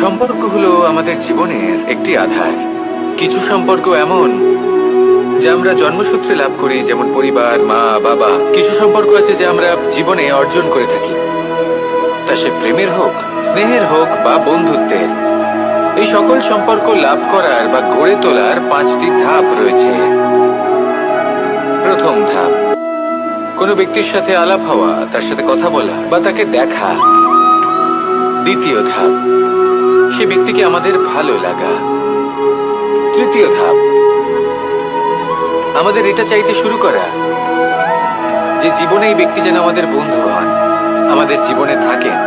সম্পর্ক হলো আমাদের জীবনের একটি আধার। কিছু সম্পর্ক এমন যা আমরা জন্মসূত্রে লাভ করি, যেমন পরিবার, মা, বাবা। কিছু সম্পর্ক আছে যা আমরা জীবনে অর্জন করে থাকি, তা সে প্রেমের হোক, স্নেহের হোক বা বন্ধুত্বের। এই সকল সম্পর্ক লাভ করার বা গড়ে তোলার 5টি ধাপ রয়েছে। প্রথম ধাপ, কোনো ব্যক্তির সাথে আলাপ হওয়া, তার সাথে কথা বলা বা তাকে দেখা। দ্বিতীয় ধাপ, সে ব্যক্তিকে আমাদের ভালো লাগা। তৃতীয় ধাপ, আমাদের এটা চাইতে শুরু করা যে জীবনে এই ব্যক্তি যেন আমাদের বন্ধু হন, আমাদের জীবনে থাকেন,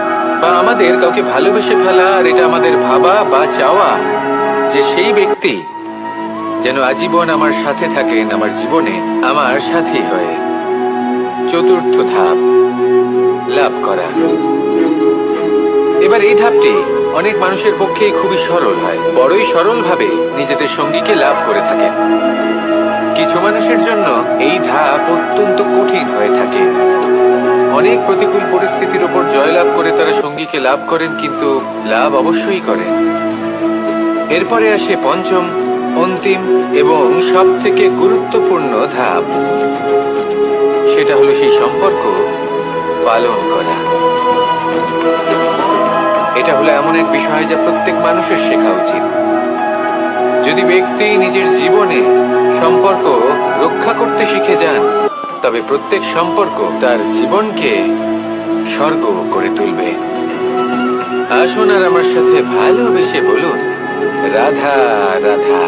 বা আমাদের কাউকে ভালোবেসে ফেলা। আর এটা আমাদের ভাবা বা চাওয়া যে সেই ব্যক্তি যেন আজীবন আমার সাথে থাকেন, আমার জীবনে আমার সাথী হয়ে। চতুর্থ ধাপ, লাভ করা। এবার এই ধাপটি অনেক মানুষের পক্ষেই খুবই সরল হয়, বড়ই সরল ভাবে নিজেদের সঙ্গীকে লাভ করে থাকেন। কিছু মানুষের জন্য এই ধাপ অত্যন্ত কঠিন হয়ে থাকে। অনেক প্রতিকূল পরিস্থিতির উপর জয়লাভ করে তারা সঙ্গীকে লাভ করেন, কিন্তু লাভ অবশ্যই করেন। এরপরে আসে পঞ্চম, অন্তিম এবং সব থেকে গুরুত্বপূর্ণ ধাপ। সেটা হলো সেই সম্পর্ক পালন করা। এটা হলো এমন এক বিষয় যা প্রত্যেক মানুষের শেখা উচিত। যদি ব্যক্তি নিজের জীবনে সম্পর্ক রক্ষা করতে শিখে যান, তবে প্রত্যেক সম্পর্ক তার জীবনকে স্বর্গ করে তুলবে। আসুন আর আমার সাথে ভালোবেসে বলুন, রাধা রাধা।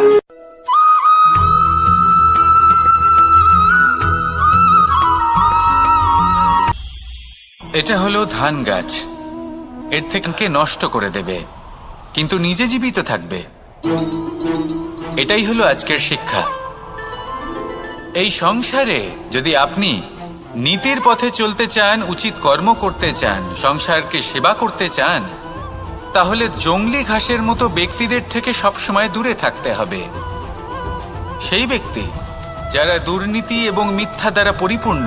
এটা হলো ধান গাছ। এর থেকে নষ্ট করে দেবে, কিন্তু নিজে জীবিত থাকবে। এটাই হলো আজকের শিক্ষা। এই সংসারে যদি আপনি নীতির পথে চলতে চান, উচিত কর্ম করতে চান, সংসারকে সেবা করতে চান, তাহলে জংলি ঘাসের মতো ব্যক্তিদের থেকে সবসময় দূরে থাকতে হবে। সেই ব্যক্তি যারা দুর্নীতি এবং মিথ্যা দ্বারা পরিপূর্ণ,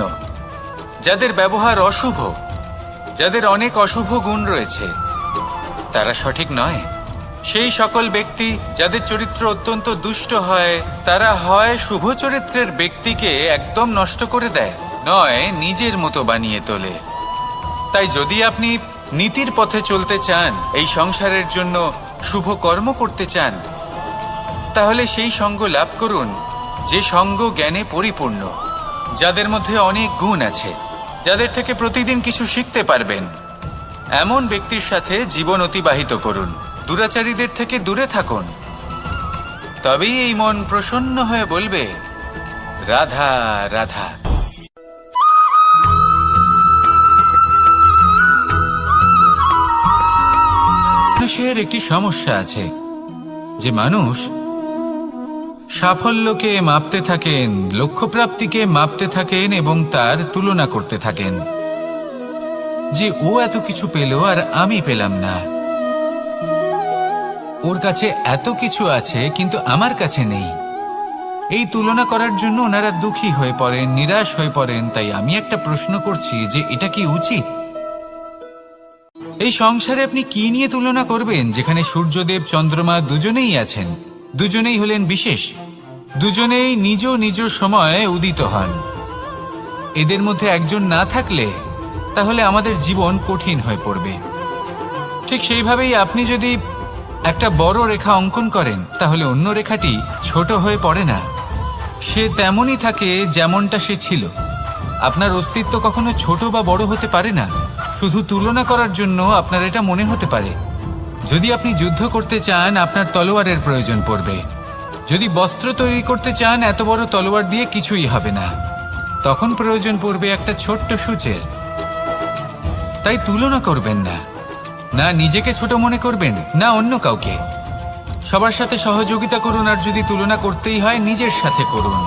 যাদের ব্যবহার অশুভ, যাদের অনেক অশুভ গুণ রয়েছে, তারা সঠিক নয়। সেই সকল ব্যক্তি যাদের চরিত্র অত্যন্ত দুষ্ট হয়, তারা হয় শুভ চরিত্রের ব্যক্তিকে একদম নষ্ট করে দেয়, নয় নিজের মতো বানিয়ে তোলে। তাই যদি আপনি নীতির পথে চলতে চান, এই সংসারের জন্য শুভ কর্ম করতে চান, তাহলে সেই সঙ্গ লাভ করুন যে সঙ্গ জ্ঞানে পরিপূর্ণ, যাদের মধ্যে অনেক গুণ আছে, যাদের থেকে প্রতিদিন কিছু শিখতে পারবেন। এমন ব্যক্তির সাথে জীবন অতিবাহিত করুন। দুরাচারীদের থেকে দূরে থাকুন। তবেই এই মন প্রসন্ন হয়ে বলবে, রাধা রাধা। মানুষের একটি সমস্যা আছে যে মানুষ সাফল্যকে মাপতে থাকেন, লক্ষ্যপ্রাপ্তিকে মাপতে থাকেন এবং তার তুলনা করতে থাকেন যে ও এত কিছু পেল আর আমি পেলাম না, ওর কাছে এত কিছু আছে কিন্তু আমার কাছে নেই। এই তুলনা করার জন্য ওনারা দুঃখী হয়ে পড়েন, নিরাশ হয়ে পড়েন। তাই আমি একটা প্রশ্ন করছি যে এটা কি উচিত? এই সংসারে আপনি কি নিয়ে তুলনা করবেন, যেখানে সূর্যদেব, চন্দ্রমা দুজনেই আছেন, দুজনেই হলেন বিশেষ, দুজনেই নিজ নিজ সময়ে উদিত হন। এদের মধ্যে একজন না থাকলে তাহলে আমাদের জীবন কঠিন হয়ে পড়বে। ঠিক সেইভাবেই আপনি যদি একটা বড় রেখা অঙ্কন করেন, তাহলে অন্য রেখাটি ছোট হয়ে পড়ে না, সে তেমনই থাকে যেমনটা সে ছিল। আপনার অস্তিত্ব কখনো ছোট বা বড় হতে পারে না। শুধু তুলনা করার জন্য আপনার এটা মনে হতে পারে। যদি আপনি যুদ্ধ করতে চান, আপনার তলোয়ারের প্রয়োজন পড়বে। যদি বস্ত্র তৈরি করতে চান, এত বড় তলোয়ার দিয়ে কিছুই হবে না, তখন প্রয়োজন পড়বে একটা ছোট্ট সূচের। তাই তুলনা করবেন না, না নিজেকে ছোট মনে করবেন, না অন্য কাউকে। সবার সাথে সহযোগিতা করুন, আর যদি তুলনা করতেই হয় নিজের সাথে করুন,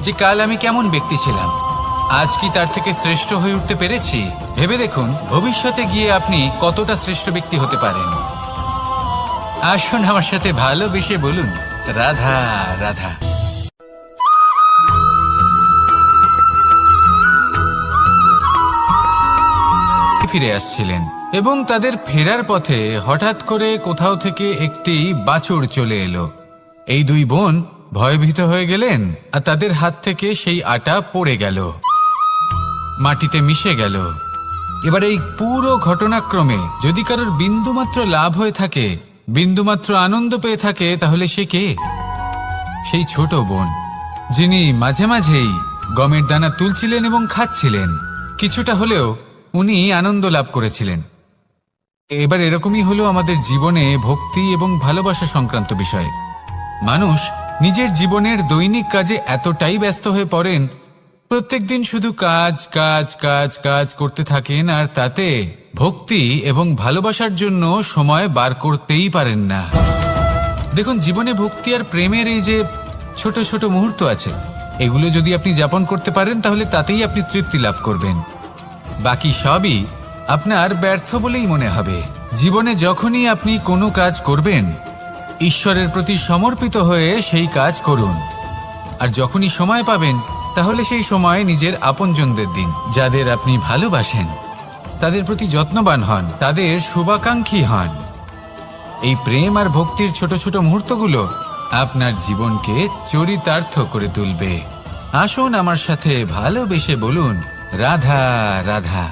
যে কাল আমি কেমন ব্যক্তি ছিলাম, আজ কি তার থেকে শ্রেষ্ঠ হয়ে উঠতে পেরেছি। ভেবে দেখুন ভবিষ্যতে গিয়ে আপনি কতটা শ্রেষ্ঠ ব্যক্তি হতে পারেন। আসুন আমার সাথে ভালোবেসে বলুন, রাধা রাধা। ফিরে আসছিলেন এবং তাদের ফেরার পথে হঠাৎ করে কোথাও থেকে একটি বাছুর চলে এলো। এই দুই বোন ভয়ভীত হয়ে গেলেন আর তাদের হাত থেকে সেই আটা পড়ে গেল, মাটিতে মিশে গেল। এবার এই পুরো ঘটনাক্রমে যদি কারোর বিন্দুমাত্র লাভ হয়ে থাকে, বিন্দুমাত্র আনন্দ পেয়ে থাকে, তাহলে সে কে? সেই ছোট বোন, যিনি মাঝে মাঝেই গমের দানা তুলছিলেন এবং খাচ্ছিলেন। কিছুটা হলেও উনি আনন্দ লাভ করেছিলেন। এবার এরকমই হলো আমাদের জীবনে ভক্তি এবং ভালোবাসা সংক্রান্ত বিষয়ে। মানুষ নিজের জীবনের দৈনিক কাজে এতটাই ব্যস্ত হয়ে পড়েন, প্রত্যেকদিন শুধু কাজ কাজ কাজ কাজ করতে থাকেন, আর তাতে ভক্তি এবং ভালোবাসার জন্য সময় বার করতেই পারেন না। দেখুন, জীবনে ভক্তি আর প্রেমের এই যে ছোট ছোট মুহূর্ত আছে, এগুলো যদি আপনি যাপন করতে পারেন তাহলে তাতেই আপনি তৃপ্তি লাভ করবেন। বাকি সবই আপনার ব্যর্থ বলেই মনে হবে। জীবনে যখনই আপনি কোনো কাজ করবেন, ঈশ্বরের প্রতি সমর্পিত হয়ে সেই কাজ করুন। আর যখনই সময় পাবেন, তাহলে সেই সময় নিজের আপনজনদের দিন। যাদের আপনি ভালোবাসেন তাদের প্রতি যত্নবান হন, তাদের শুভাকাঙ্ক্ষী হন। এই প্রেম আর ভক্তির ছোট ছোট মুহূর্তগুলো আপনার জীবনকে চরিতার্থ করে তুলবে। আসুন আমার সাথে ভালোবেসে বলুন, রাধা রাধা।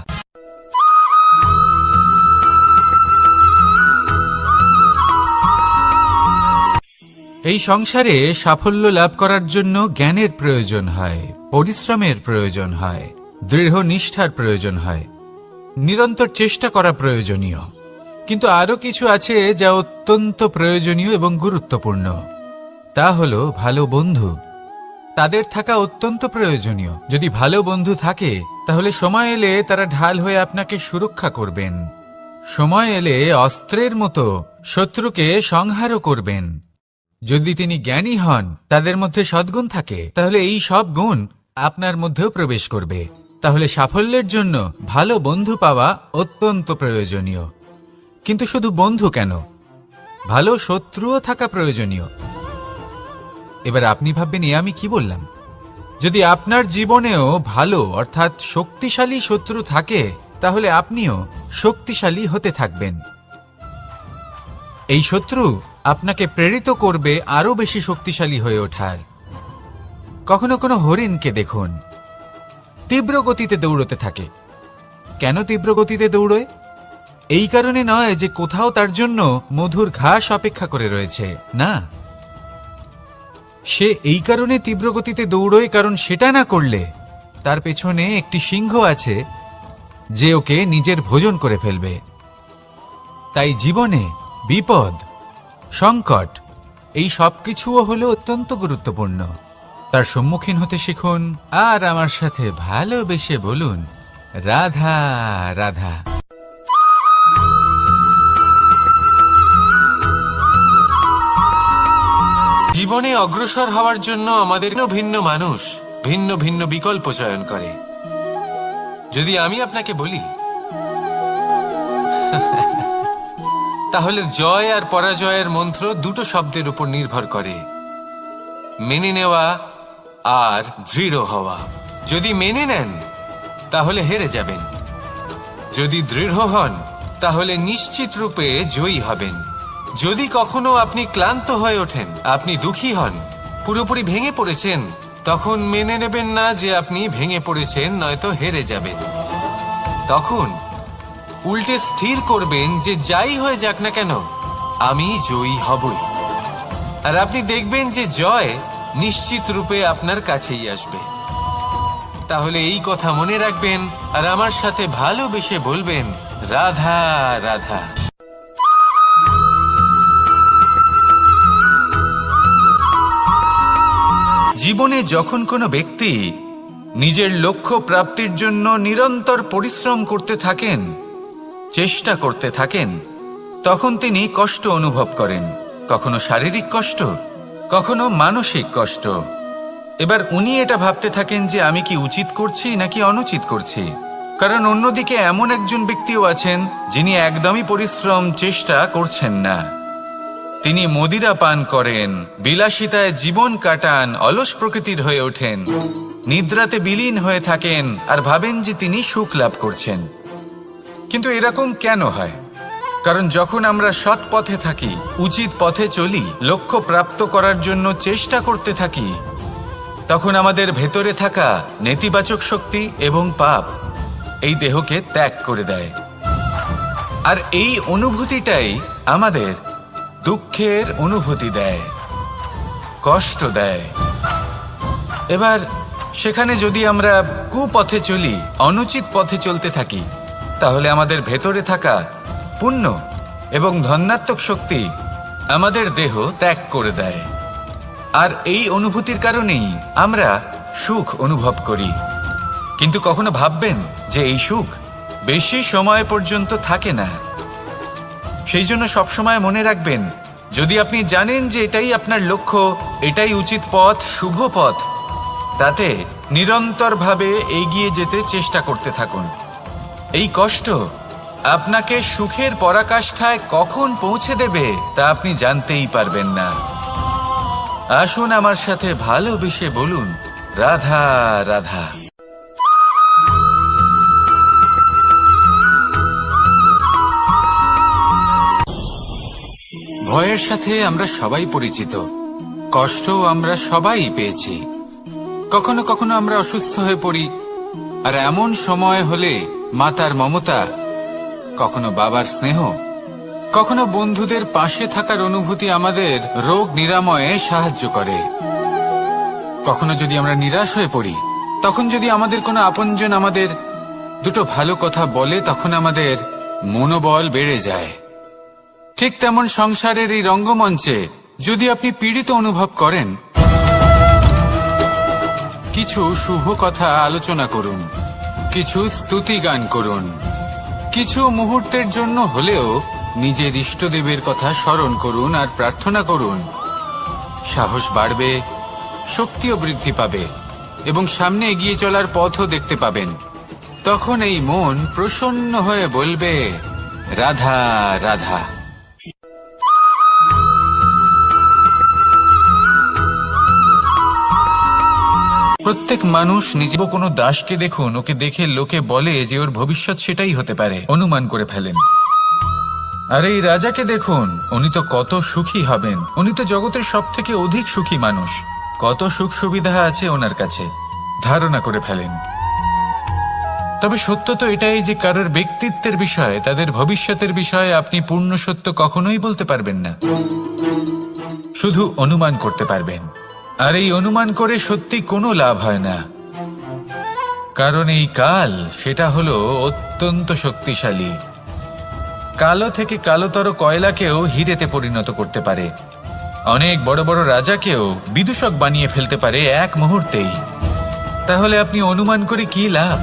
এই সংসারে সাফল্য লাভ করার জন্য জ্ঞানের প্রয়োজন হয়, পরিশ্রমের প্রয়োজন হয়, দৃঢ় নিষ্ঠার প্রয়োজন হয়, নিরন্তর চেষ্টা করা প্রয়োজনীয়। কিন্তু আরো কিছু আছে যা অত্যন্ত প্রয়োজনীয় এবং গুরুত্বপূর্ণ। তা হলো ভালো বন্ধু। তাদের থাকা অত্যন্ত প্রয়োজনীয়। যদি ভালো বন্ধু থাকে, তাহলে সময় এলে তারা ঢাল হয়ে আপনাকে সুরক্ষা করবেন। সময় এলে অস্ত্রের মতো শত্রুকে সংহারও করবেন। যদি তিনি জ্ঞানী হন, তাদের মধ্যে সদ্গুণ থাকে, তাহলে এই সব গুণ আপনার মধ্যেও প্রবেশ করবে। তাহলে সাফল্যের জন্য ভালো বন্ধু পাওয়া অত্যন্ত প্রয়োজনীয়। কিন্তু শুধু বন্ধু কেন, ভালো শত্রুও থাকা প্রয়োজনীয়। এবার আপনি ভাববেন, আমি কি বললাম? যদি আপনার জীবনেও ভালো অর্থাৎ শক্তিশালী শত্রু থাকে, তাহলে আপনিও শক্তিশালী হতে থাকবেন। এই শত্রু আপনাকে প্রেরিত করবে আরো বেশি শক্তিশালী হয়ে ওঠার। কখনো কোনো হরিণকে দেখুন, তীব্র গতিতে দৌড়তে থাকে। কেন তীব্র গতিতে দৌড়য়? এই কারণে নয় যে কোথাও তার জন্য মধুর ঘাস অপেক্ষা করে রয়েছে, না। সে এই কারণে তীব্র গতিতে দৌড়য় কারণ সেটা না করলে তার পেছনে একটি সিংহ আছে যে ওকে নিজের ভোজন করে ফেলবে। তাই জীবনে বিপদ, সংকট, এই সবকিছুও হলো অত্যন্ত গুরুত্বপূর্ণ। তার সম্মুখীন হতে শিখুন আর আমার সাথে ভালোবেসে বলুন, রাধা রাধা। জীবনে অগ্রসর হওয়ার জন্য আমাদের ভিন্ন মানুষ ভিন্ন ভিন্ন বিকল্প চয়ন করে। যদি আমি আপনাকে বলি, তাহলে জয় আর পরাজয়ের মন্ত্র দুটো শব্দের উপর নির্ভর করে, মেনে নেওয়া আর দৃঢ় হওয়া। যদি মেনে নেন, তাহলে হেরে যাবেন। যদি দৃঢ় হন, তাহলে নিশ্চিত রূপে জয়ী হবেন। যদি কখনো আপনি ক্লান্ত হয়ে ওঠেন, আপনি দুঃখী হন, পুরোপুরি ভেঙে পড়েছেন, তখন মেনে নেবেন না যে আপনি ভেঙে পড়েছেন, নয়তো হেরে যাবেন। তখন উল্টে স্থির করবেন যে যাই হয়ে যাক না কেন, আমি জয়ী হবই। আর আপনি দেখবেন যে জয় নিশ্চিত রূপে আপনার কাছেই আসবে। তাহলে এই কথা মনে রাখবেন আর আমার সাথে ভালোবেসে বলবেন, রাধা রাধা। জীবনে যখন কোনো ব্যক্তি নিজের লক্ষ্য প্রাপ্তির জন্য নিরন্তর পরিশ্রম করতে থাকেন, চেষ্টা করতে থাকেন, তখন তিনি কষ্ট অনুভব করেন। কখনো শারীরিক কষ্ট, কখনো মানসিক কষ্ট। এবার উনি এটা ভাবতে থাকেন যে আমি কি উচিত করছি নাকি অনুচিত করছি। কারণ অন্যদিকে এমন একজন ব্যক্তিও আছেন যিনি একদমই পরিশ্রম চেষ্টা করছেন না। তিনি মদিরা পান করেন, বিলাসিতায় জীবন কাটান, অলস প্রকৃতির হয়ে ওঠেন, নিদ্রাতে বিলীন হয়ে থাকেন আর ভাবেন যে তিনি সুখ লাভ করছেন। কিন্তু এরকম কেন হয়? কারণ যখন আমরা সৎ পথে থাকি, উচিত পথে চলি, লক্ষ্য প্রাপ্ত করার জন্য চেষ্টা করতে থাকি, তখন আমাদের ভেতরে থাকা নেতিবাচক শক্তি এবং পাপ এই দেহকে ত্যাগ করে দেয়। আর এই অনুভূতিটাই আমাদের দুঃখের অনুভূতি দেয়, কষ্ট দেয়। এবার সেখানে যদি আমরা কুপথে চলি, অনুচিত পথে চলতে থাকি, তাহলে আমাদের ভেতরে থাকা পুণ্য এবং ধনাত্মক শক্তি আমাদের দেহ ত্যাগ করে দেয়। আর এই অনুভূতির কারণেই আমরা সুখ অনুভব করি। কিন্তু কখনো ভাববেন যে এই সুখ বেশি সময় পর্যন্ত থাকে না। সেই জন্য সবসময় মনে রাখবেন, যদি আপনি জানেন যে এটাই আপনার লক্ষ্য, এটাই উচিত পথ, শুভ পথ, তাতে নিরন্তরভাবে এগিয়ে যেতে চেষ্টা করতে থাকুন। এই কষ্ট আপনাকে সুখের পরাকাষ্ঠায় কখন পৌঁছে দেবে তা আপনি জানতেই পারবেন না। আসুন আমার সাথে ভালোবেসে বলুন, রাধা রাধা। ভয়ের সাথে আমরা সবাই পরিচিত, কষ্টও আমরা সবাই পেয়েছি। কখনো কখনো আমরা অসুস্থ হয়ে পড়ি, আর এমন সময় হলে মাতার মমতা, কখনো বাবার স্নেহ, কখনো বন্ধুদের পাশে থাকার অনুভূতি আমাদের রোগ নিরাময়ে সাহায্য করে। কখনো যদি আমরা নিরাশ হয়ে পড়ি, তখন যদি আমাদের কোনো আপনজন আমাদের দুটো ভালো কথা বলে, তখন আমাদের মনোবল বেড়ে যায়। ঠিক তেমন সংসারের এই রঙ্গমঞ্চে যদি আপনি পীড়িত অনুভব করেন, কিছু শুভ কথা আলোচনা করুন, কিছু স্তুতি গান করুন, কিছু মুহূর্তের জন্য হলেও নিজের ইষ্টদেবের কথা স্মরণ করুন আর প্রার্থনা করুন। সাহস বাড়বে, শক্তিও বৃদ্ধি পাবে এবং সামনে এগিয়ে চলার পথও দেখতে পাবেন। তখন এই মন প্রসন্ন হয়ে বলবে, রাধা রাধা। প্রত্যেক মানুষ নিজে কোনো দাসকে দেখুন, ওকে দেখে লোকে বলে যে ওর ভবিষ্যৎ সেটাই হতে পারে, অনুমান করে ফেলেন। আর এই রাজাকে দেখুন, উনি তো কত সুখী হবেন, উনি তো জগতের সব থেকে অধিক সুখী মানুষ, কত সুখ সুবিধা আছে ওনার কাছে, ধারণা করে ফেলেন। তবে সত্য তো এটাই যে কারোর ব্যক্তিত্বের বিষয়ে, তাদের ভবিষ্যতের বিষয়ে আপনি পূর্ণ সত্য কখনোই বলতে পারবেন না, শুধু অনুমান করতে পারবেন। আর এই অনুমান করে সত্যি কোনো লাভ হয় না, কারণ এই কাল সেটা হলো অত্যন্ত শক্তিশালী। কালো থেকে কালোতর কয়লাকেও হীরেতে পরিণত করতে পারে, অনেক বড় বড় রাজাকেও বিদূষক বানিয়ে ফেলতে পারে এক মুহূর্তেই। তাহলে আপনি অনুমান করে কি লাভ?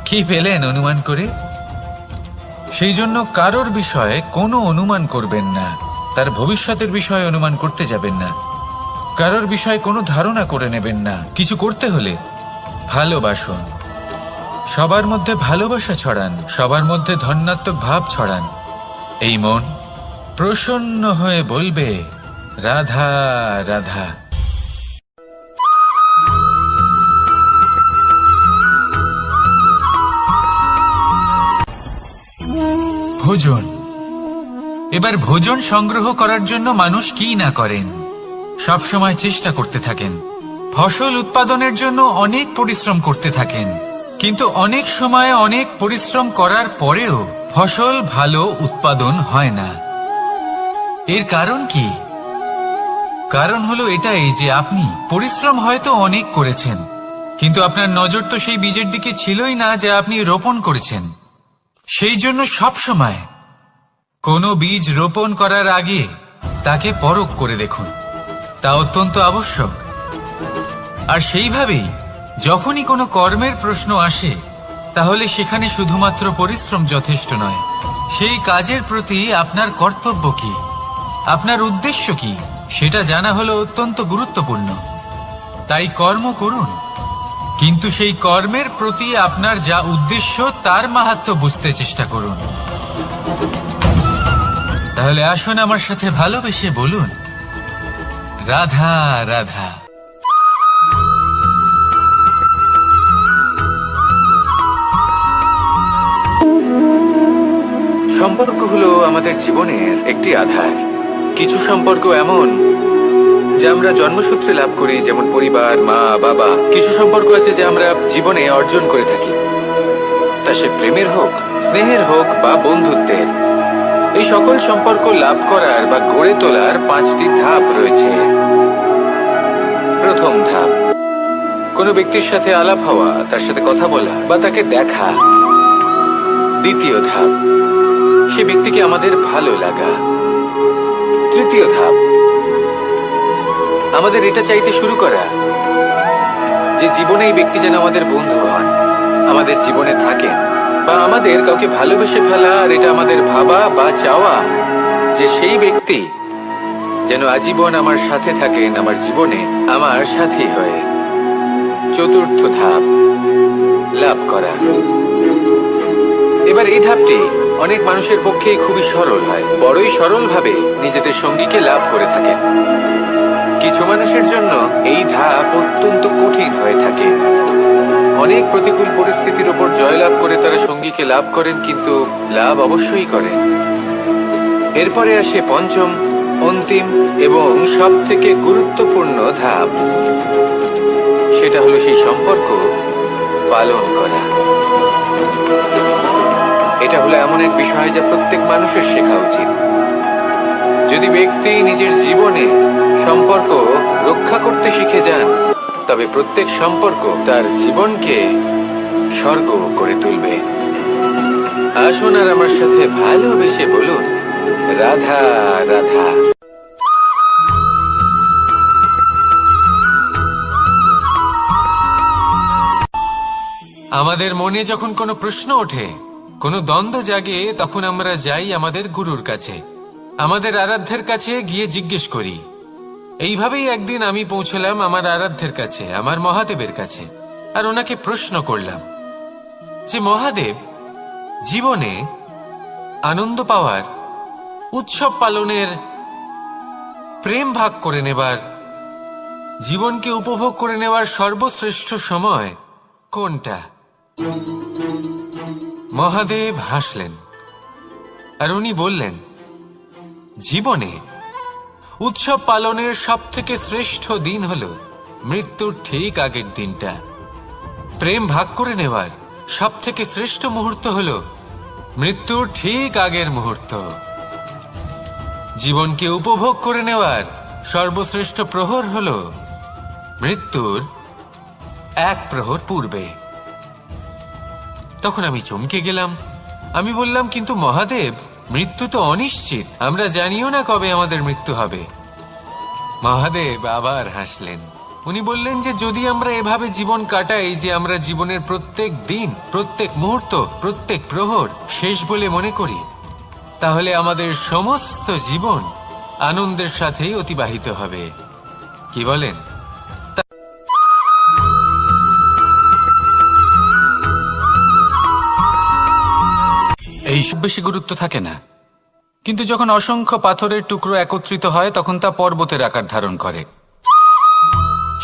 কি পেলেন অনুমান করে? সেই জন্য কারোর বিষয়ে কোনো অনুমান করবেন না, তার ভবিষ্যতের বিষয়ে অনুমান করতে যাবেন না, কারোর বিষয়ে কোনো ধারণা করে নেবেন না। কিছু করতে হলে ভালোবাসুন, সবার মধ্যে ভালোবাসা ছড়ান, সবার মধ্যে ধনাত্মক ভাব ছড়ান। এই মন প্রসন্ন হয়ে বলবে, রাধা রাধা। ভোজন। এবার ভোজন সংগ্রহ করার জন্য মানুষ কি না করেন, সব সময় চেষ্টা করতে থাকেন, ফসল উৎপাদনের জন্য অনেক পরিশ্রম করতে থাকেন, কিন্তু অনেক সময় অনেক পরিশ্রম করার পরেও ফসল ভালো উৎপাদন হয় না। এর কারণ কি? কারণ হলো এটাই যে আপনি পরিশ্রম হয়তো অনেক করেছেন, কিন্তু আপনার নজর তো সেই বীজের দিকে ছিলই না যা আপনি রোপণ করেছেন। সেই জন্য সব সময় কোনো বীজ রোপণ করার আগে তাকে পরখ করে দেখুন, তা অত্যন্ত আবশ্যক। আর সেইভাবেই যখনই কোনো কর্মের প্রশ্ন আসে, তাহলে সেখানে শুধুমাত্র পরিশ্রম যথেষ্ট নয়, সেই কাজের প্রতি আপনার কর্তব্য কি, আপনার উদ্দেশ্য কি, সেটা জানা হলো অত্যন্ত গুরুত্বপূর্ণ। তাই কর্ম করুন, কিন্তু সেই কর্মের প্রতি আপনার যা উদ্দেশ্য তার মাহাত্ম্য বুঝতে চেষ্টা করুন। তাহলে আসুন আমার সাথে ভালোবেসে বলুন, রাধা রাধা। সম্পর্ক হলো আমাদের জীবনের একটি আধার। কিছু সম্পর্ক এমন যা আমরা জন্মসূত্রে লাভ করি, যেমন পরিবার, মা, বাবা। কিছু সম্পর্ক আছে যা আমরা জীবনে অর্জন করে থাকি, তা সে প্রেমের হোক, স্নেহের হোক বা বন্ধুত্বের। এই সকল সম্পর্ক লাভ করার বা গড়ে তোলার 5টি ধাপ রয়েছে। প্রথম ধাপ, কোনো ব্যক্তির সাথে আলাপ হওয়া, তার সাথে কথা বলা বা তাকে দেখা। দ্বিতীয় ধাপ, সে ব্যক্তিকে আমাদের ভালো লাগা। তৃতীয় ধাপ, আমাদের এটা চাইতে শুরু করা যে জীবনে এই ব্যক্তি যেন আমাদের বন্ধু হন, আমাদের জীবনে থাকেন, বা আমাদের কাউকে ভালোবেসে ফেলা আর এটা আমাদের ভাবা বা চাওয়া যে সেই ব্যক্তি যেন আজীবন আমার সাথে থাকেন, আমার জীবনে আমার সাথী হয়ে। চতুর্থ ধাপ, লাভ করা। এবার এই ধাপটি অনেক মানুষের পক্ষেই খুবই সরল হয়, বড়ই সরলভাবে নিজেদের সঙ্গীকে লাভ করে থাকে। কিছু মানুষের জন্য এই ধাপ অত্যন্ত কঠিন হয়ে থাকে। অনেক প্রতিকূল পরিস্থিতির উপর জয়লাভ করে তারা সঙ্গীকে লাভ করেন, কিন্তু লাভ অবশ্যই করেন। এরপরে আসে পঞ্চম, অন্তিম এবং সব থেকে গুরুত্বপূর্ণ ধাপ। সেটা হলো সেই সম্পর্ক পালন করা। এটা হলো এমন এক বিষয় যা প্রত্যেক মানুষের শেখা উচিত। যদি ব্যক্তি নিজের জীবনে সম্পর্ক রক্ষা করতে শিখে যান, তবে প্রত্যেক সম্পর্ক তার জীবনকে স্বর্গ করে তুলবে। আসুন আর আমার সাথে ভালোবেসে বলুন, রাধা রাধা। আমাদের মনে যখন কোনো প্রশ্ন ওঠে, কোনো দ্বন্দ্ব জাগে, তখন আমরা যাই আমাদের গুরুর কাছে, আমাদের আরাধ্যের কাছে গিয়ে জিজ্ঞেস করি। এইভাবেই একদিন আমি পৌঁছলাম আমার আরাধ্যের কাছে, আমার মহাদেবের কাছে, আর ওনাকে প্রশ্ন করলাম যে মহাদেব, জীবনে আনন্দ পাওয়ার, উৎসব পালনের, প্রেম ভাগ করে নেবার, জীবনকে উপভোগ করে নেওয়ার সর্বশ্রেষ্ঠ সময় কোনটা? মহাদেব হাসলেন আর উনি বললেন, জীবনে উৎসব পালনের সব থেকে শ্রেষ্ঠ দিন হলো মৃত্যুর ঠিক আগের দিনটা। প্রেম ভাগ করে নেওয়ার সব থেকে শ্রেষ্ঠ মুহূর্ত হলো মৃত্যুর ঠিক আগের মুহূর্ত। জীবনকে উপভোগ করে নেওয়ার সর্বশ্রেষ্ঠ প্রহর হলো মৃত্যুর 1 প্রহর পূর্বে। তখন আমি চমকে গেলাম। আমি বললাম, কিন্তু মহাদেব, মৃত্যু তো অনিশ্চিত, আমরা জানিও না কবে আমাদের মৃত্যু হবে। মহাদেব আবার হাসলেন। উনি বললেন যে যদি আমরা এভাবে জীবন কাটাই যে আমরা জীবনের প্রত্যেক দিন, প্রত্যেক মুহূর্ত, প্রত্যেক প্রহর শেষ বলে মনে করি, তাহলে আমাদের সমস্ত জীবন আনন্দের সাথেই অতিবাহিত হবে। কি বলেন? এইসব বেশি গুরুত্ব থাকে না, কিন্তু যখন অসংখ্য পাথরের টুকরো একত্রিত হয় তখন তা পর্বতের আকার ধারণ করে।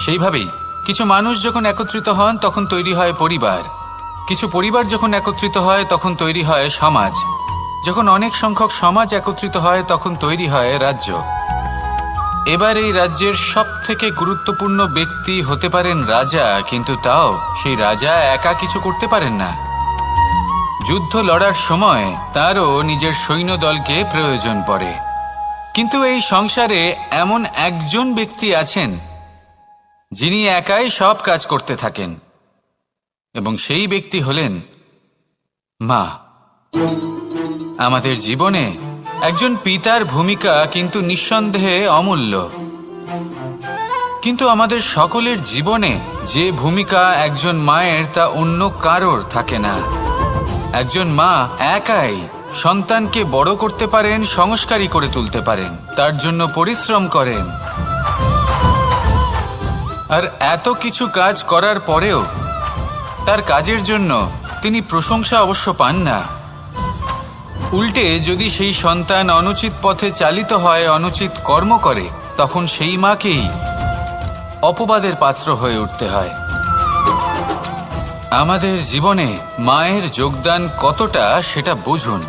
সেইভাবেই কিছু মানুষ যখন একত্রিত হন তখন তৈরি হয় পরিবার, কিছু পরিবার যখন একত্রিত হয় তখন তৈরি হয় সমাজ, যখন অনেক সংখ্যক সমাজ একত্রিত হয় তখন তৈরি হয় রাজ্য। এবার এই রাজ্যের সব থেকে গুরুত্বপূর্ণ ব্যক্তি হতে পারেন রাজা, কিন্তু তাও সেই রাজা একা কিছু করতে পারেন না। যুদ্ধ লড়ার সময় তারও নিজের সৈন্যদলকে প্রয়োজন পড়ে। কিন্তু এই সংসারে এমন একজন ব্যক্তি আছেন যিনি একাই সব কাজ করতে থাকেন, এবং সেই ব্যক্তি হলেন মা। আমাদের জীবনে একজন পিতার ভূমিকা কিন্তু নিঃসন্দেহে অমূল্য, কিন্তু আমাদের সকলের জীবনে যে ভূমিকা একজন মায়ের তা অন্য কারোর থাকে না। একজন মা একাই সন্তানকে বড় করতে পারেন, সংস্কারী করে তুলতে পারেন, তার জন্য পরিশ্রম করেন, আর এত কিছু কাজ করার পরেও তার কাজের জন্য তিনি প্রশংসা অবশ্য পান না। উল্টে যদি সেই সন্তান অনুচিত পথে চালিত হয়, অনুচিত কর্ম করে, তখন সেই মাকেই অপবাদের পাত্র হয়ে উঠতে হয়। আমাদের জীবনে মায়ের যোগদান কতটা সেটা বুঝুন।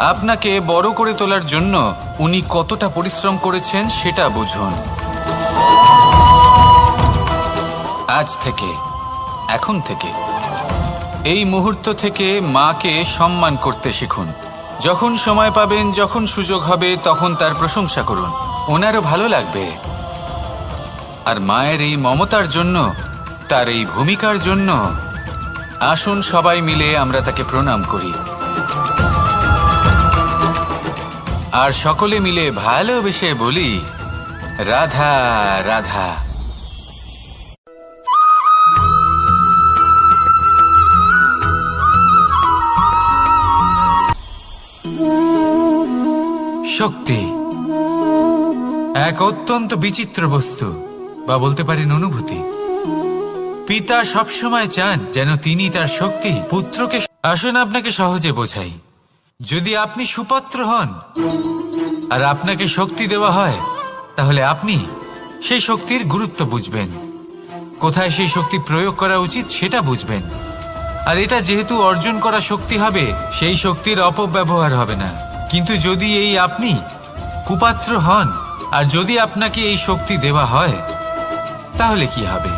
আপনাকে বড় করে তোলার জন্য উনি কতটা পরিশ্রম করেছেন সেটা বুঝুন। আজ থেকে, এখন থেকে, এই মুহূর্ত থেকে মাকে সম্মান করতে শিখুন। যখন সময় পাবেন, যখন সুযোগ হবে, তখন তার প্রশংসা করুন। ওনারও ভালো লাগবে। আর মায়ের এই মমতার জন্য, তার এই ভূমিকার জন্য আসুন সবাই মিলে আমরা তাকে প্রণাম করি আর সকলে মিলে ভালোবেসে বলি, রাধা রাধা। শক্তি এক অত্যন্ত বিচিত্র বস্তু, বা বলতে পারেন অনুভূতি। পিতা সবসময় চান যেন তিনি তার শক্তি পুত্রকে। আসুন আপনাকে সহজে বোঝাই। যদি আপনি সুপাত্র হন আর আপনাকে শক্তি দেওয়া হয়, তাহলে আপনি সেই শক্তির গুরুত্ব বুঝবেন, কোথায় সেই শক্তি প্রয়োগ করা উচিত সেটা বুঝবেন। আর এটা যেহেতু অর্জন করা শক্তি হবে, সেই শক্তির অপব্যবহার হবে না। কিন্তু যদি এই আপনি কুপাত্র হন আর যদি আপনাকে এই শক্তি দেওয়া হয়, তাহলে কি হবে?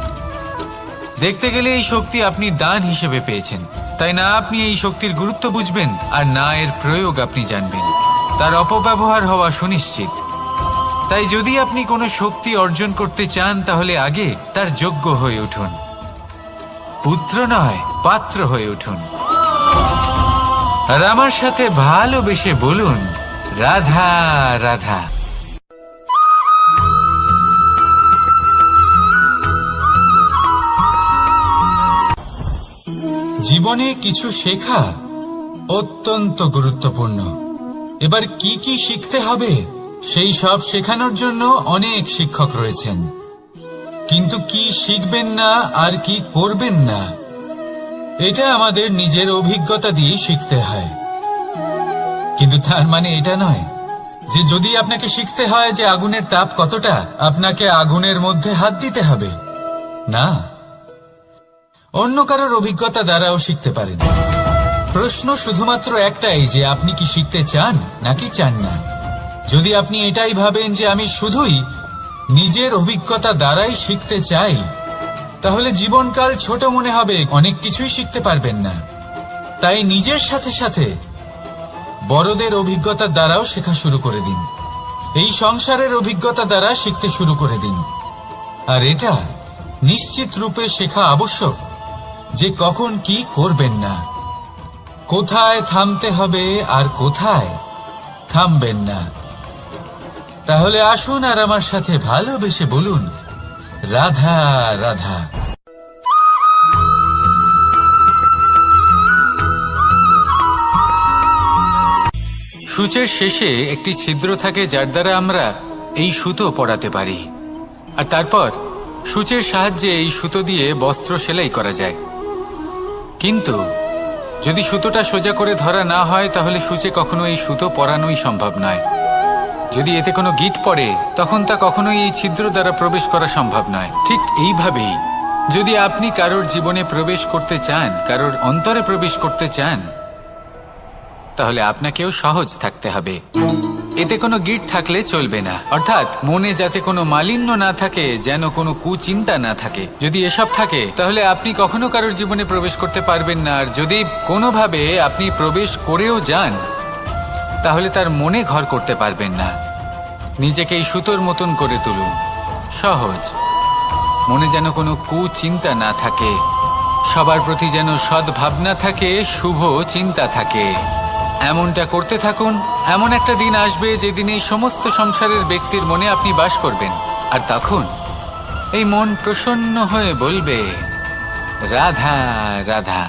দেখতে গেলে এই শক্তি আপনি দান হিসেবে পেয়েছেন, তাই না আপনি এই শক্তির গুরুত্ব বুঝবেন আর না এর প্রয়োগ আপনি জানবেন। তার অপব্যবহার হওয়া সুনিশ্চিত। তাই যদি আপনি কোনো শক্তি অর্জন করতে চান, তাহলে আগে তার যোগ্য হয়ে উঠুন। পুত্র নয়, পাত্র হয়ে উঠুন। আর আমার সাথে ভালোবেসে বলুন, রাধা রাধা। জীবনে কিছু শেখা অত্যন্ত গুরুত্বপূর্ণ। এবার কি কি শিখতে হবে সেই সব শেখানোর জন্য অনেক শিক্ষক রয়েছেন, কিন্তু কি শিখবেন না আর কি করবেন না, এটা আমাদের নিজের অভিজ্ঞতা দিয়ে শিখতে হয়। কিন্তু তার মানে এটা নয় যে যদি আপনাকে শিখতে হয় যে আগুনের তাপ কতটা, আপনাকে আগুনের মধ্যে হাত দিতে হবে। না, অন্য কারোর অভিজ্ঞতা দ্বারাও শিখতে পারেন। প্রশ্ন শুধুমাত্র একটাই যে আপনি কি শিখতে চান নাকি চান না। যদি আপনি এটাই ভাবেন যে আমি শুধুই নিজের অভিজ্ঞতা দ্বারাই শিখতে চাই, তাহলে জীবনকাল ছোট মনে হবে, অনেক কিছুই শিখতে পারবেন না। তাই নিজের সাথে সাথে বড়দের অভিজ্ঞতা দ্বারাও শেখা শুরু করে দিন। এই সংসারের অভিজ্ঞতা দ্বারা শিখতে শুরু করে দিন। আর এটা নিশ্চিত রূপে শেখা আবশ্যক যে কখন কি করবেন না, কোথায় থামতে হবে আর কোথায় থামবেন না। তাহলে আসুন আর আমার সাথে ভালোবেসে বলুন, রাধা রাধা। সূচের শেষে একটি ছিদ্র থাকে যার দ্বারা আমরা এই সুতো পরাতে পারি, আর তারপর সূচের সাহায্যে এই সুতো দিয়ে বস্ত্র সেলাই করা যায়। কিন্তু যদি সুতোটা সোজা করে ধরা না হয়, তাহলে সূচে কখনো এই সুতো পরানোই সম্ভব নয়। যদি এতে কোনো গিঁট পড়ে, তখন তা কখনোই এই ছিদ্র দ্বারা প্রবেশ করা সম্ভব নয়। ঠিক এইভাবেই যদি আপনি কারোর জীবনে প্রবেশ করতে চান, কারোর অন্তরে প্রবেশ করতে চান, তাহলে আপনাকেও সহজ থাকতে হবে। এতে কোনো গিঁট থাকলে চলবে না, অর্থাৎ মনে যাতে কোনো মালিন্য না থাকে, যেন কোনো কুচিন্তা না থাকে। যদি এসব থাকে, তাহলে আপনি কখনো কারোর জীবনে প্রবেশ করতে পারবেন না। আর যদি কোনোভাবে আপনি প্রবেশ করেও যান, তাহলে তার মনে ঘর করতে পারবেন না। নিজেকে এই সুতোর মতন করে তুলুন, সহজ। মনে যেন কোনো কুচিন্তা না থাকে, সবার প্রতি যেন সদ্ভাবনা থাকে, শুভ চিন্তা থাকে। এমনটা করতে থাকুন। এমন একটা দিন আসবে যেদিন এই সমস্ত সংসারের ব্যক্তির মনে আপনি বাস করবেন, আর তখন এই মন প্রসন্ন হয়ে বলবে, রাধা রাধা।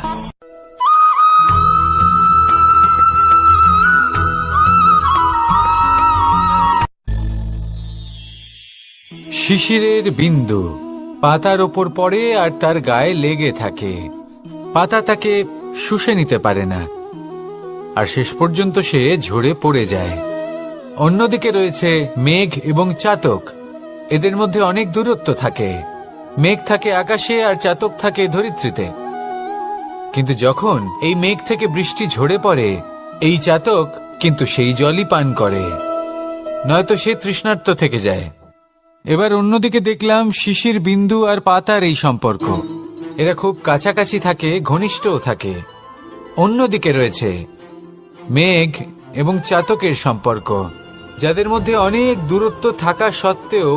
শিশিরের বিন্দু পাতার ওপর পড়ে আর তার গায়ে লেগে থাকে। পাতা তাকে শুষে নিতে পারে না, আর শেষ পর্যন্ত সে ঝরে পড়ে যায়। অন্যদিকে রয়েছে মেঘ এবং চাতক। এদের মধ্যে অনেক দূরত্ব থাকে। মেঘ থাকে আকাশে আর চাতক থাকে ধরিত্রীতে। কিন্তু যখন এই মেঘ থেকে বৃষ্টি ঝরে পড়ে, এই চাতক কিন্তু সেই জলই পান করে, নয়তো সে তৃষ্ণার্ত থেকে যায়। এবার অন্যদিকে দেখলাম শিশির বিন্দু আর পাতার এই সম্পর্ক, এরা খুব কাছাকাছি থাকে, ঘনিষ্ঠও থাকে। অন্যদিকে রয়েছে মেঘ এবং চাতকের সম্পর্ক, যাদের মধ্যে অনেক দূরত্ব থাকা সত্ত্বেও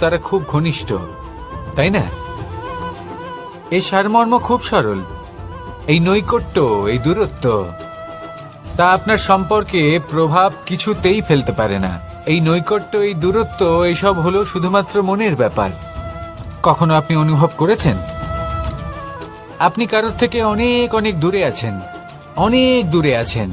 তারা খুব ঘনিষ্ঠ, তাই না? এই সারমর্ম খুব সরল। এই নৈকট্য, এই দূরত্ব, তা আপনার সম্পর্কে প্রভাব কিছুতেই ফেলতে পারে না। এই নৈকট্য, এই দূরত্ব, এইসব হলো শুধুমাত্র মনের ব্যাপার। কখনো আপনি অনুভব করেছেন আপনি কারোর থেকে অনেক অনেক দূরে আছেন, অনেক দূরে আছেন,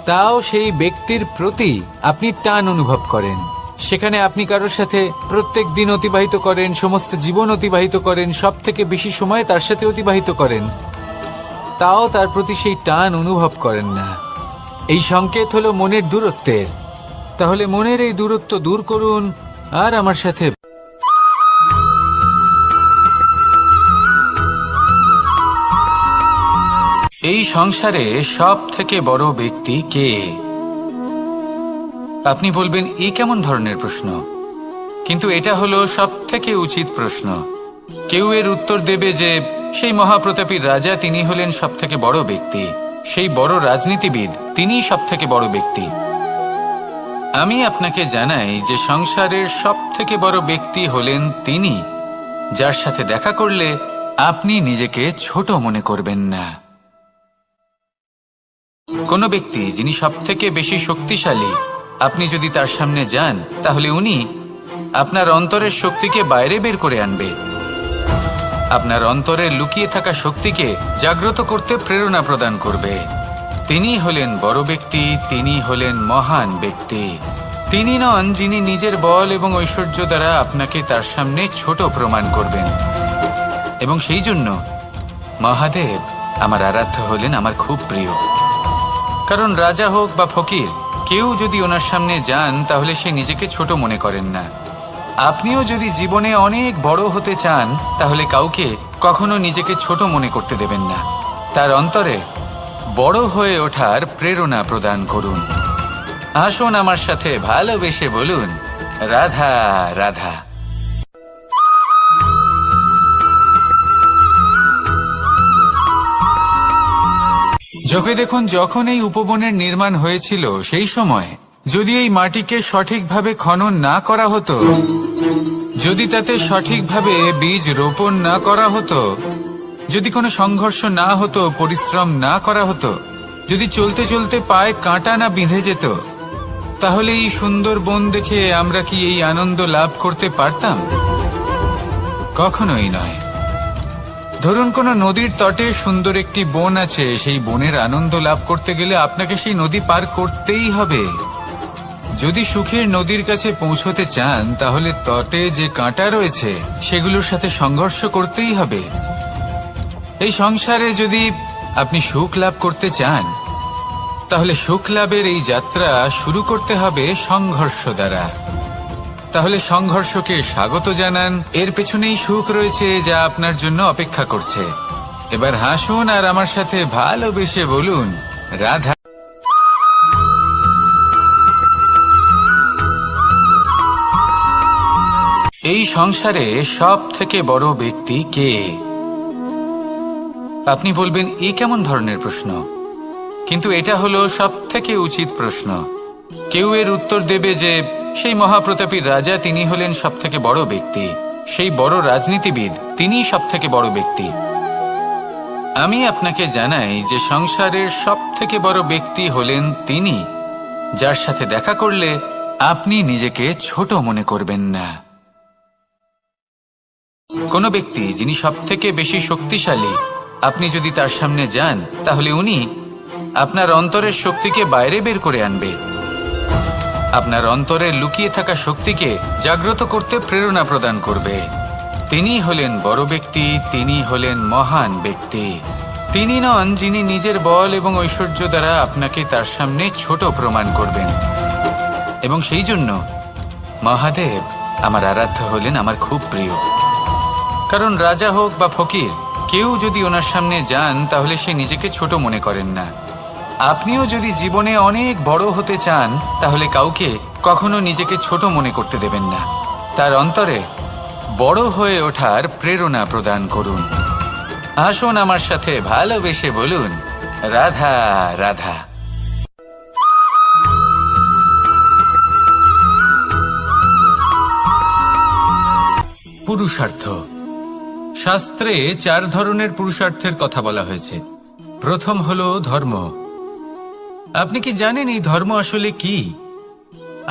তাও সেই ব্যক্তির প্রতি আপনি টান অনুভব করেন। সেখানে আপনি কারোর সাথে প্রত্যেক দিন অতিবাহিত করেন, সমস্ত জীবন অতিবাহিত করেন, সব থেকে বেশি সময় তার সাথে অতিবাহিত করেন, তাও তার প্রতি সেই টান অনুভব করেন না। এই সংকেত হলো মনের দূরত্বের। তাহলে মনের এই দূরত্ব দূর করুন আর আমার সাথে। এই সংসারে সব থেকে বড় ব্যক্তি কে? আপনি বলবেন এই কেমন ধরনের প্রশ্ন, কিন্তু এটা হলো সব থেকে উচিত প্রশ্ন। কেউ এর উত্তর দেবে যে সেই মহাপ্রতাপী রাজা, তিনি হলেন সব থেকে বড় ব্যক্তি, সেই বড় রাজনীতিবিদ, তিনিই সব থেকে বড় ব্যক্তি। আমি আপনাকে জানাই যে সংসারের সব থেকে বড় ব্যক্তি হলেন তিনি, যার সাথে দেখা করলে আপনি নিজেকে ছোট মনে করবেন না। কোনো ব্যক্তি যিনি সব থেকে বেশি শক্তিশালী, আপনি যদি তার সামনে যান তাহলে উনি আপনার অন্তরের শক্তিকে বাইরে বের করে আনবে, আপনার অন্তরের লুকিয়ে থাকা শক্তিকে জাগ্রত করতে প্রেরণা প্রদান করবে। তিনি হলেন বড় ব্যক্তি, তিনি হলেন মহান ব্যক্তি। তিনি নন যিনি নিজের বল এবং ঐশ্বর্য দ্বারা আপনাকে তার সামনে ছোট প্রমাণ করবেন। এবং সেই জন্য মহাদেব আমার আরাধ্য হলেন আমার খুব প্রিয়। কারণ রাজা হোক বা ফকির, কেউ যদি ওনার সামনে যান তাহলে সে নিজেকে ছোট মনে করেন না। আপনিও যদি জীবনে অনেক বড় হতে চান তাহলে কাউকে কখনো নিজেকে ছোট মনে করতে দেবেন না। তার অন্তরে বড় হয়ে ওঠার প্রেরণা প্রদান করুন। আসুন আমার সাথে ভালোবেসে বলুন, রাধা রাধা। চোখে দেখুন, যখন এই উপবনের নির্মাণ হয়েছিল সেই সময় যদি এই মাটিকে সঠিকভাবে খনন না করা হতো, যদি তাতে সঠিকভাবে বীজ রোপণ না করা হতো, যদি কোনো সংঘর্ষ না হতো, পরিশ্রম না করা হতো, যদি চলতে চলতে পায়ে কাঁটা না বিঁধে যেত, তাহলে এই সুন্দর বন দেখে আমরা কি এই আনন্দ লাভ করতে পারতাম? কখনোই নয়। ধরুন কোনো নদীর তটে সুন্দর একটি বন আছে, সেই বনের আনন্দ লাভ করতে গেলে আপনাকে সেই নদী পার করতেই হবে। যদি সুখের নদীর কাছে পৌঁছতে চান তাহলে তটে যে কাঁটা রয়েছে সেগুলোর সাথে সংঘর্ষ করতেই হবে। এই সংসারে যদি আপনি সুখ লাভ করতে চান তাহলে সুখ লাভের এই যাত্রা শুরু করতে হবে সংঘর্ষ দ্বারা। তাহলে সংঘর্ষকে স্বাগত জানান, এর পেছনেই সুখ রয়েছে যা আপনার জন্য অপেক্ষা করছে। এবার হাসুন আর আমার সাথে ভালোবেসে বলুন, রাধা। এই সংসারে সব থেকে বড় ব্যক্তি কে? আপনি বলবেন এই কেমন ধরনের প্রশ্ন, কিন্তু এটা হলো সব থেকে উচিত প্রশ্ন। কেউ এর উত্তর দেবে যে সেই মহাপ্রতাপী রাজা, তিনি হলেন সব থেকে বড় ব্যক্তি, সেই বড় রাজনীতিবিদ, তিনিই সব থেকে বড় ব্যক্তি। আমি আপনাকে জানাই যে সংসারের সব থেকে বড় ব্যক্তি হলেন তিনি, যার সাথে দেখা করলে আপনি নিজেকে ছোট মনে করবেন না। কোনো ব্যক্তি যিনি সব থেকে বেশি শক্তিশালী, আপনি যদি তার সামনে যান তাহলে উনি আপনার অন্তরের শক্তিকে বাইরে বের করে আনবে, আপনার অন্তরের লুকিয়ে থাকা শক্তিকে জাগ্রত করতে প্রেরণা প্রদান করবে। তিনি হলেন বড় ব্যক্তি, তিনি হলেন মহান ব্যক্তি। তিনি নন যিনি নিজের বল এবং ঐশ্বর্য দ্বারা আপনাকে তার সামনে ছোট প্রমাণ করবেন। এবং সেই জন্য মহাদেব আমার আরাধ্য হলেন আমার খুব প্রিয়। কারণ রাজা হোক বা ফকির, কেউ যদি ওনার সামনে যান তাহলে সে নিজেকে ছোট মনে করেন না। আপনিও যদি জীবনে অনেক বড় হতে চান তাহলে কাউকে কখনো নিজেকে ছোট মনে করতে দেবেন না। তার অন্তরে বড় হয়ে ওঠার প্রেরণা প্রদান করুন। আসুন আমার সাথে ভালোবেসে বলুন, রাধা রাধা। পুরুষার্থ। শাস্ত্রে 4 ধরনের পুরুষার্থের কথা বলা হয়েছে। প্রথম হলো ধর্ম। আপনি কি জানেন এই ধর্ম আসলে কি?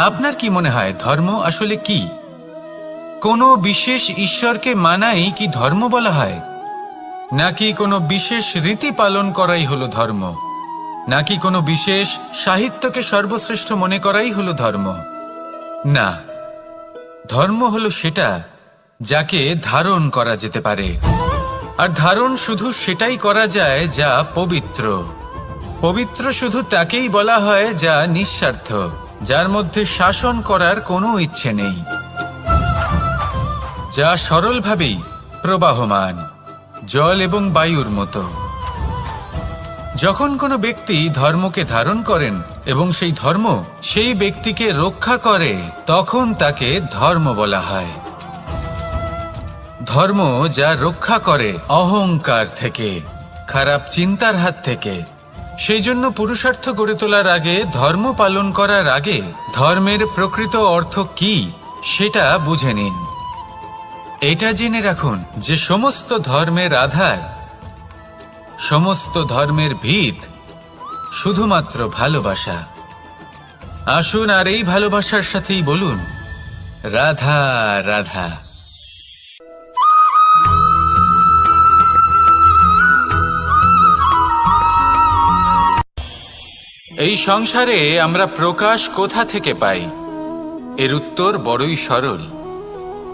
আপনার কি মনে হয় ধর্ম আসলে কি? কোনো বিশেষ ঈশ্বরকে মানাই কি ধর্ম বলা হয়? নাকি কোনো বিশেষ রীতি পালন করাই হলো ধর্ম? নাকি কোনো বিশেষ সাহিত্যকে সর্বশ্রেষ্ঠ মনে করাই হলো ধর্ম? না, ধর্ম হলো সেটা যাকে ধারণ করা যেতে পারে। আর ধারণ শুধু সেটাই করা যায় যা পবিত্র। পবিত্র শুধু তাকেই বলা হয় যা নিঃস্বার্থ, যার মধ্যে শাসন করার কোনো ইচ্ছে নেই, যা সরলভাবেই প্রবাহমান, জল এবং বায়ুর মতো। যখন কোনো ব্যক্তি ধর্মকে ধারণ করেন এবং সেই ধর্ম সেই ব্যক্তিকে রক্ষা করে, তখন তাকে ধর্ম বলা হয়। ধর্ম যা রক্ষা করে অহংকার থেকে, খারাপ চিন্তার হাত থেকে। সেই জন্য পুরুষার্থ গড়ে তোলার আগে, ধর্ম পালন করার আগে ধর্মের প্রকৃত অর্থ কি সেটা বুঝে নিন। এটা জেনে রাখুন যে সমস্ত ধর্মের আধার, সমস্ত ধর্মের ভিত শুধুমাত্র ভালোবাসা। আসুন আর এই ভালোবাসার সাথেই বলুন, রাধা রাধা। এই সংসারে আমরা প্রকাশ কোথা থেকে পাই? এর উত্তর বড়ই সরল।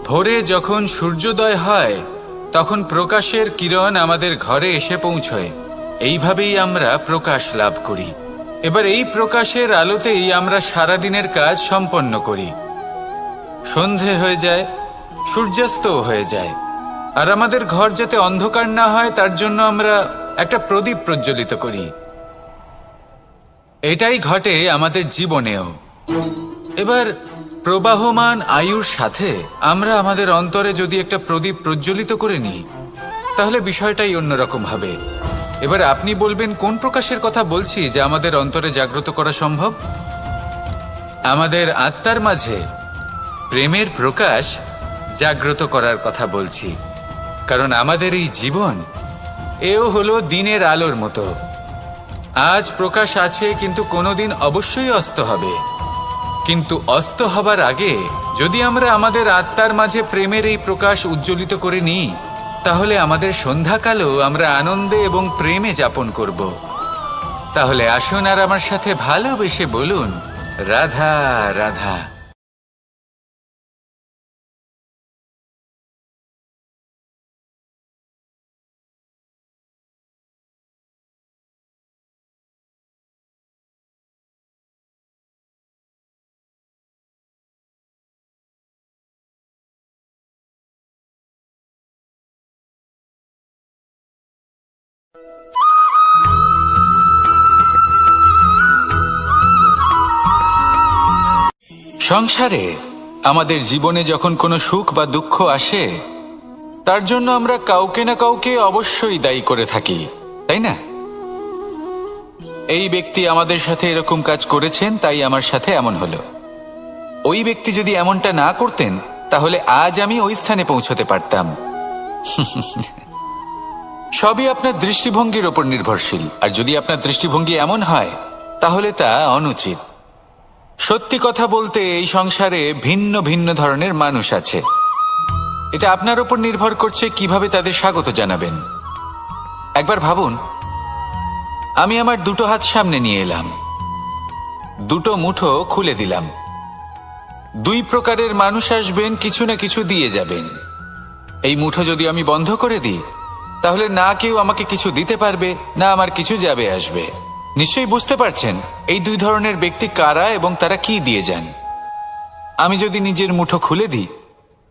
ভোরে যখন সূর্যোদয় হয় তখন প্রকাশের কিরণ আমাদের ঘরে এসে পৌঁছয়। এইভাবেই আমরা প্রকাশ লাভ করি। এবার এই প্রকাশের আলোতেই আমরা সারাদিনের কাজ সম্পন্ন করি। সন্ধে হয়ে যায়, সূর্যাস্তও হয়ে যায়। আর আমাদের ঘর যাতে অন্ধকার না হয় তার জন্য আমরা একটা প্রদীপ প্রজ্বলিত করি। এটাই ঘটে আমাদের জীবনেও। এবার প্রবাহমান আয়ুর সাথে আমরা আমাদের অন্তরে যদি একটা প্রদীপ প্রজ্বলিত করে নিই, তাহলে বিষয়টাই অন্যরকম হবে। এবার আপনি বলবেন কোন প্রকাশের কথা বলছি যা আমাদের অন্তরে জাগ্রত করা সম্ভব? আমাদের আত্মার মাঝে প্রেমের প্রকাশ জাগ্রত করার কথা বলছি। কারণ আমাদের এই জীবন এও হলো দিনের আলোর মতো। আজ প্রকাশ আছে, কিন্তু কোনোদিন অবশ্যই অস্ত হবে। কিন্তু অস্ত হবার আগে যদি আমরা আমাদের আত্মার মাঝে প্রেমের এই প্রকাশ উজ্জ্বলিত করে নিই, তাহলে আমাদের সন্ধ্যাকালও আমরা আনন্দে এবং প্রেমে যাপন করব। তাহলে আসুন আর আমার সাথে ভালোবেসে বলুন, রাধা রাধা। সংসারে আমাদের জীবনে যখন কোনো সুখ বা দুঃখ আসে, তার জন্য আমরা কাউকে না কাউকে অবশ্যই দায়ী করে থাকি, তাই না? এই ব্যক্তি আমাদের সাথে এরকম কাজ করেছেন, তাই আমার সাথে এমন হলো। ওই ব্যক্তি যদি এমনটা না করতেন তাহলে আজ আমি ওই স্থানে পৌঁছতে পারতাম। সবই আপনার দৃষ্টিভঙ্গির ওপর নির্ভরশীল। আর যদি আপনার দৃষ্টিভঙ্গি এমন হয় তাহলে তা অনুচিত। সত্যি কথা বলতে এই সংসারে ভিন্ন ভিন্ন ধরনের মানুষ আছে। এটা আপনার ওপর নির্ভর করছে কিভাবে তাদের স্বাগত জানাবেন। একবার ভাবুন, আমি আমার দুটো হাত সামনে নিয়ে এলাম, দুটো মুঠো খুলে দিলাম। দুই প্রকারের মানুষ আসবেন, কিছু না কিছু দিয়ে যাবেন। এই মুঠো যদি আমি বন্ধ করে দিই, তাহলে না কেউ আমাকে কিছু দিতে পারবে, না আমার কিছু যাবে আসবে। নিশ্চয়ই বুঝতে পারছেন এই দুই ধরনের ব্যক্তি কারা এবং তারা কি দিয়ে যান। আমি যদি নিজের মুঠো খুলে দিই,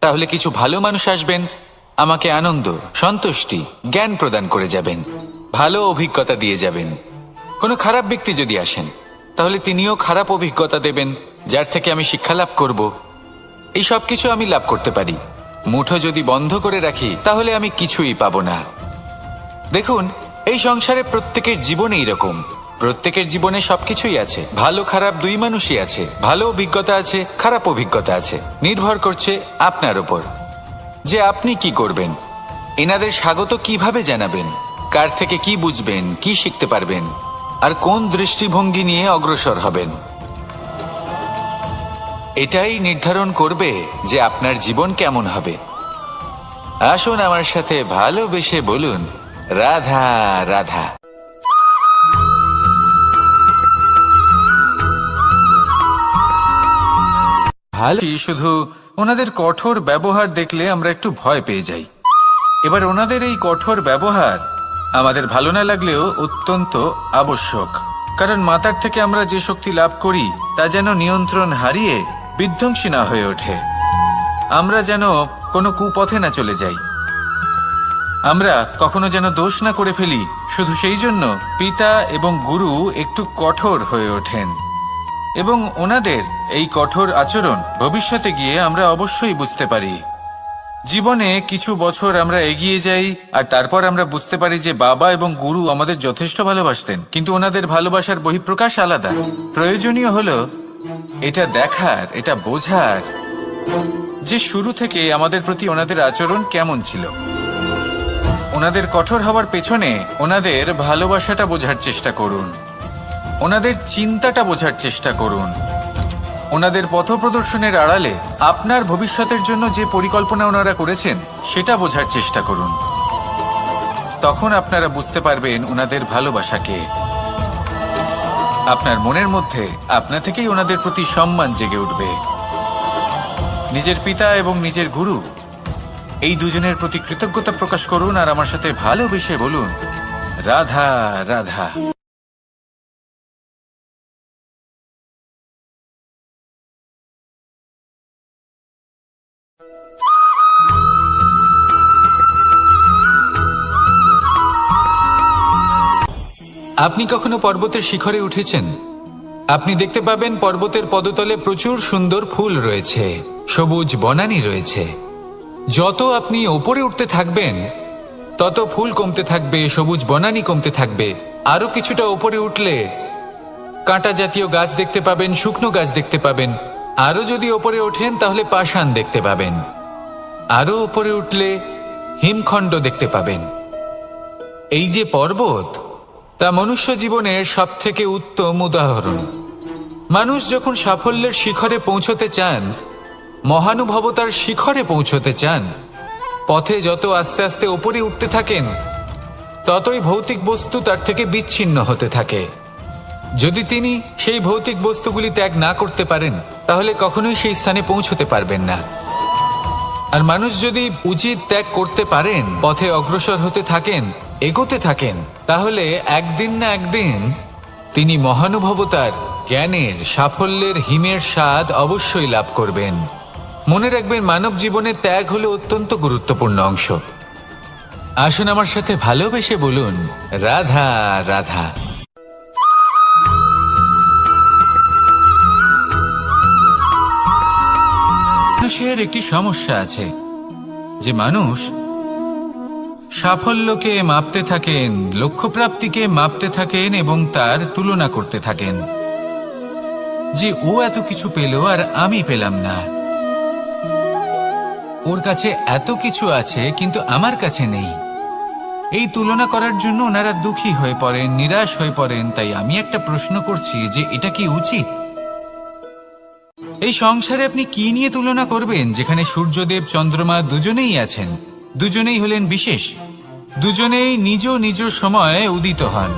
তাহলে কিছু ভালো মানুষ আসবেন, আমাকে আনন্দ, সন্তুষ্টি, জ্ঞান প্রদান করে যাবেন, ভালো অভিজ্ঞতা দিয়ে যাবেন। কোনো খারাপ ব্যক্তি যদি আসেন তাহলে তিনিও খারাপ অভিজ্ঞতা দেবেন, যার থেকে আমি শিক্ষা লাভ করব। এই সব কিছু আমি লাভ করতে পারি। মুঠো যদি বন্ধ করে রাখি তাহলে আমি কিছুই পাবো না। দেখুন, এই সংসারে প্রত্যেকের জীবনে এইরকম, প্রত্যেকের জীবনে সবকিছুই আছে, ভালো খারাপ দুই মানুষই আছে, ভালো অভিজ্ঞতা আছে, খারাপ অভিজ্ঞতা আছে। নির্ভর করছে আপনার উপর যে আপনি কি করবেন, এনাদের স্বাগত কিভাবে জানাবেন, কার থেকে কি বুঝবেন, কি শিখতে পারবেন, আর কোন দৃষ্টিভঙ্গি নিয়ে অগ্রসর হবেন। এটাই নির্ধারণ করবে যে আপনার জীবন কেমন হবে। আসুন আমার সাথে ভালোবেসে বলুন, রাধা রাধা। ভালো, শুধু ওনাদের কঠোর ব্যবহার দেখলে আমরা একটু ভয় পেয়ে যাই। এবার ওনাদের এই কঠোর ব্যবহার আমাদের ভালো না লাগলেও অত্যন্ত আবশ্যক, কারণ মাতার থেকে আমরা যে শক্তি লাভ করি তা যেন নিয়ন্ত্রণ হারিয়ে বিধ্বংসী না হয়ে ওঠে, আমরা যেন কোনো কুপথে না চলে যাই, আমরা কখনো যেন দোষ না করে ফেলি। শুধু সেই জন্য পিতা এবং গুরু একটু কঠোর হয়ে ওঠেন, এবং ওনাদের এই কঠোর আচরণ ভবিষ্যতে গিয়ে আমরা অবশ্যই বুঝতে পারি। জীবনে কিছু বছর আমরা এগিয়ে যাই আর তারপর আমরা বুঝতে পারি যে বাবা এবং গুরু আমাদের যথেষ্ট ভালোবাসতেন, কিন্তু ওনাদের ভালোবাসার বহিঃপ্রকাশ আলাদা। প্রয়োজনীয় হলো এটা দেখার, এটা বোঝার যে শুরু থেকে আমাদের প্রতি ওনাদের আচরণ কেমন ছিল। ওনাদের কঠোর হওয়ার পেছনে ওনাদের ভালোবাসাটা বোঝার চেষ্টা করুন, ওনাদের চিন্তাটা বোঝার চেষ্টা করুন, ওনাদের পথপ্রদর্শনের আড়ালে আপনার ভবিষ্যতের জন্য যে পরিকল্পনা ওনারা করেছেন সেটা বোঝার চেষ্টা করুন। তখন আপনারা বুঝতে পারবেন ওনাদের ভালোবাসাকে। আপনার মনের মধ্যে আপনা থেকেই ওনাদের প্রতি সম্মান জেগে উঠবে। নিজের পিতা এবং নিজের গুরু এই দুজনের প্রতি কৃতজ্ঞতা প্রকাশ করুন আর আমার সাথে ভালোবেসে বলুন, রাধা রাধা। আপনি কখনো পর্বতের শিখরে উঠেছেন? আপনি দেখতে পাবেন পর্বতের পদতলে প্রচুর সুন্দর ফুল রয়েছে, সবুজ বনানী রয়েছে। যত আপনি ওপরে উঠতে থাকবেন তত ফুল কমতে থাকবে, সবুজ বনানী কমতে থাকবে। আরো কিছুটা ওপরে উঠলে কাঁটা জাতীয় গাছ দেখতে পাবেন, শুকনো গাছ দেখতে পাবেন। আরো যদি ওপরে ওঠেন তাহলে পাষাণ দেখতে পাবেন। আরো ওপরে উঠলে হিমখণ্ড দেখতে পাবেন। এই যে পর্বত, তা মনুষ্য জীবনের সবথেকে উত্তম উদাহরণ। মানুষ যখন সাফল্যের শিখরে পৌঁছতে চান, মহানুভবতার শিখরে পৌঁছতে চান, পথে যত আস্তে আস্তে উপরে উঠতে থাকেন ততই ভৌতিক বস্তু তার থেকে বিচ্ছিন্ন হতে থাকে। যদি তিনি সেই ভৌতিক বস্তুগুলি ত্যাগ না করতে পারেন তাহলে কখনোই সেই স্থানে পৌঁছতে পারবেন না। আর মানুষ যদি উচিত ত্যাগ করতে পারেন, পথে অগ্রসর হতে থাকেন, এগোতে থাকেন, তাহলে একদিন না একদিন তিনি মহানুভবতার, জ্ঞানের, সাফল্যের হিমের স্বাদ অবশ্যই লাভ করবেন। মনে রাখবেন, মানব জীবনে ত্যাগ হলো অত্যন্ত গুরুত্বপূর্ণ অংশ। আসুন আমার সাথে ভালোবেসে বলুন, রাধা রাধা। মানুষের একটি সমস্যা আছে যে মানুষ সাফল্যকে মাপতে থাকেন, লক্ষ্যপ্রাপ্তিকে মাপতে থাকেন এবং তার তুলনা করতে থাকেন যে ও এত কিছু পেল আর আমি পেলাম না, ওর কাছে এত কিছু আছে কিন্তু আমার কাছে নেই। এই তুলনা করার জন্য ওনারা দুঃখী হয়ে পড়েন, নিরাশ হয়ে পড়েন। তাই আমি একটা প্রশ্ন করছি যে এটা কি উচিত? এই সংসারে আপনি কি নিয়ে তুলনা করবেন, যেখানে সূর্যদেব, চন্দ্রমা দুজনেই আছেন, দুজনেই হলেন বিশেষ, দুজনেই নিজ নিজ সময়ে উদিত হন।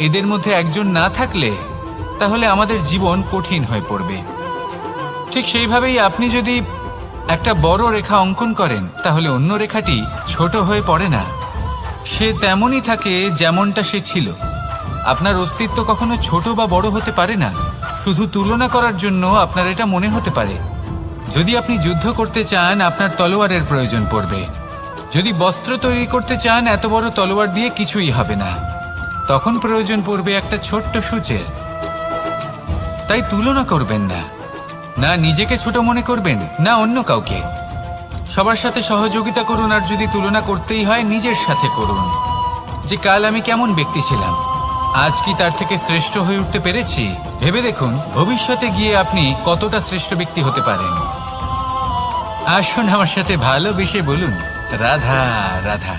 এদের মধ্যে একজন না থাকলে তাহলে আমাদের জীবন কঠিন হয়ে পড়বে। ঠিক সেইভাবেই আপনি যদি একটা বড় রেখা অঙ্কন করেন তাহলে অন্য রেখাটি ছোট হয়ে পড়ে না, সে তেমনই থাকে যেমনটা সে ছিল। আপনার অস্তিত্ব কখনো ছোট বা বড় হতে পারে না। শুধু তুলনা করার জন্য আপনার এটা মনে হতে পারে। যদি আপনি যুদ্ধ করতে চান, আপনার তলোয়ারের প্রয়োজন পড়বে। যদি বস্ত্র তৈরি করতে চান, এত বড় তলোয়ার দিয়ে কিছুই হবে না। তখন প্রয়োজন পড়বে একটা ছোট্ট সূচের। তাই তুলনা করবেন না, না নিজেকে ছোট মনে করবেন, না অন্য কাউকে। সবার সাথে সহযোগিতা করুন, আর যদি তুলনা করতেই হয় নিজের সাথে করুন, যে কাল আমি কেমন ব্যক্তি ছিলাম, আজ কি তার থেকে শ্রেষ্ঠ হয়ে উঠতে পেরেছি। ভেবে দেখুন ভবিষ্যতে গিয়ে আপনি কতটা শ্রেষ্ঠ ব্যক্তি হতে পারেন। আসুন আমার সাথে ভালোবেসে বলুন রাধা রাধা।